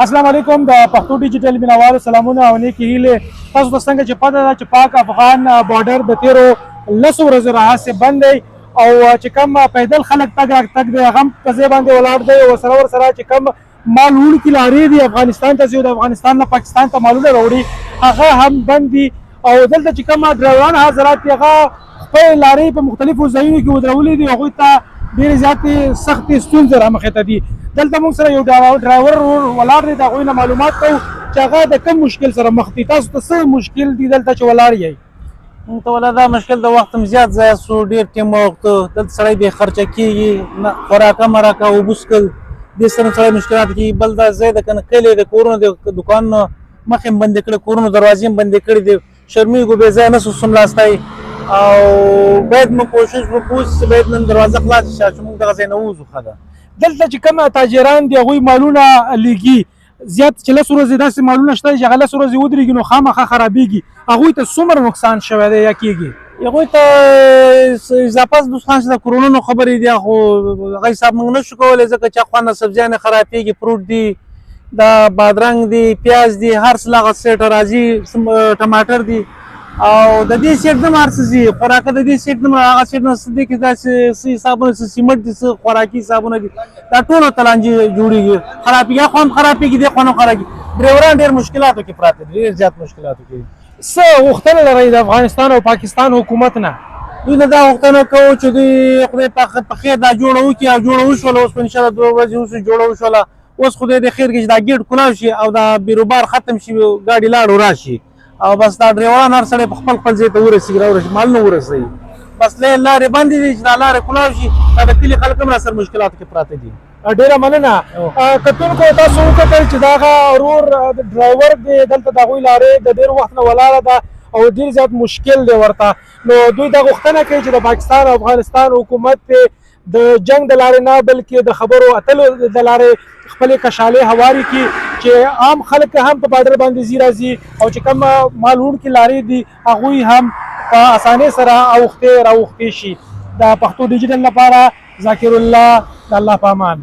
السلام علیکم د پښتو ډیجیټل مینوالو سلامونه او نیکې هیلې تاسو ته څنګه چې پته ده چې پاک افغان بارډر د تیرو 10 ورځو راهیسې بند دی او چې کوم پیدل خلک تګ راتګ دی هغه هم په ځای باندې ولاړ دی او ورسره چې کوم مال وړونکي لارې دي افغانستان ته ځي او د افغانستان نه پاکستان ته مالونه راوړي هغه هم بند دي او دلته چې کوم ډرایوران حضرات دي هغه خپل لارې په مختلفو ځایونو کې ودرولې دي هغوی ته ډېرې زیاتې سختې ستونزې رامخې ته دي. دلته موږ سره یو ډرایور ولاړ دی د هغوی نه معلومات کوو چې هغه د کوم مشکل سره مخ دي. تاسو ته څه مشکل دي دلته چې ولاړ یئ؟ موږ ته ولا دا مشکل د وخت هم زیات ضایع سو، ډېر ټیم وخت دلته سړی بې خرچه کېږي، نه خوراکه مراکه اوبه څښل دې سره سړی مشکلات کېږي. بل دا ځای د که نه کلی د کورونو د دوکانونو مخې هم بندې کړي، کورونو دروازې هم بندې کړي دي. شرمېږو بې ځایه نه سو څملاستی او باید موږ کوشش وکړو چې باید نن دروازه خلاصه شي چې موږ دغه ځای نه ووځو. ښه ده دلته چې کوم تاجران دي هغوی مالونه لیږي زیات چې 10 ورځې داسې مالونه شته چې هغه 10 ورځې ودرېږي نو خامخا خرابېږي. هغوی ته څومره نقصان شوی دی یا کېږي؟ هغوی ته اضافه نقصان چې د کورونو خبرې دي خو هغه حساب موږ نه شو کولی ځکه چې خوند سبزیانې خرابېږي، فروټ دي، د بادرنګ دي، پیاز دي، هر څه هغه سیټ راځي، ټماټر دي او د دې سیټ نه هر څه ځي. خوراکه د دې سیټ نه هغه سیټ نه څه دي کې داسې څه حسابونه څه سیمنټ دي، څه خوراکي حسابونه دي، دا ټول ورته لانجې جوړېږي. خرابېږي خوند خرابېږي، دې خوند خرابېږي. ډرایوران ډېر مشکلاتو کې پراته دي، ډېر زیات مشکلاتو کې. څه غوښتنه لرئ د افغانستان او پاکستان حکومت نه؟ دوی نه دا غوښتنه کوو چې دوی خدای په خیر دا جوړه وکړي او جوړه وشوله. اوس په انشاءالله 2 ورځې وروسته جوړه وشوله. اوس خدای دې خیر کړي چې دا ګیټ کلاو شي او دا بیروبار ختم شي، ګاډي لاړ راشي او بس دا ډرایوران هر سړی په خپل ځای ته ورسېږي، راورسېږي، مالونه ورسوي. بس لارې بندې دي چې دا لارې کلاو شي. دا د کلي خلک هم راسره مشکلاتو کې پراته دي. ډېره مننه. کتونکو تاسو وکتل چې دا هغه ورور ډرایور دی دلته د هغوی لارې د ډېر وخت نه ولاړه ده او ډېر زیات مشکل دی ورته. نو دوی دا غوښتنه کوي چې د پاکستان او افغانستان حکومت د جنگ د لارې نه بلکې د خبرو اتلو د لارې خپلې کشالې هوارې کړي چې عام خلک هم په بارډر باندې ځي راځي او چې کوم مال وړونکي لارې دي هغوی هم په اسانۍ سره اوښتې راوښتې شي. د پښتو ډیجیټل لپاره ذاکر الله، د الله په امان.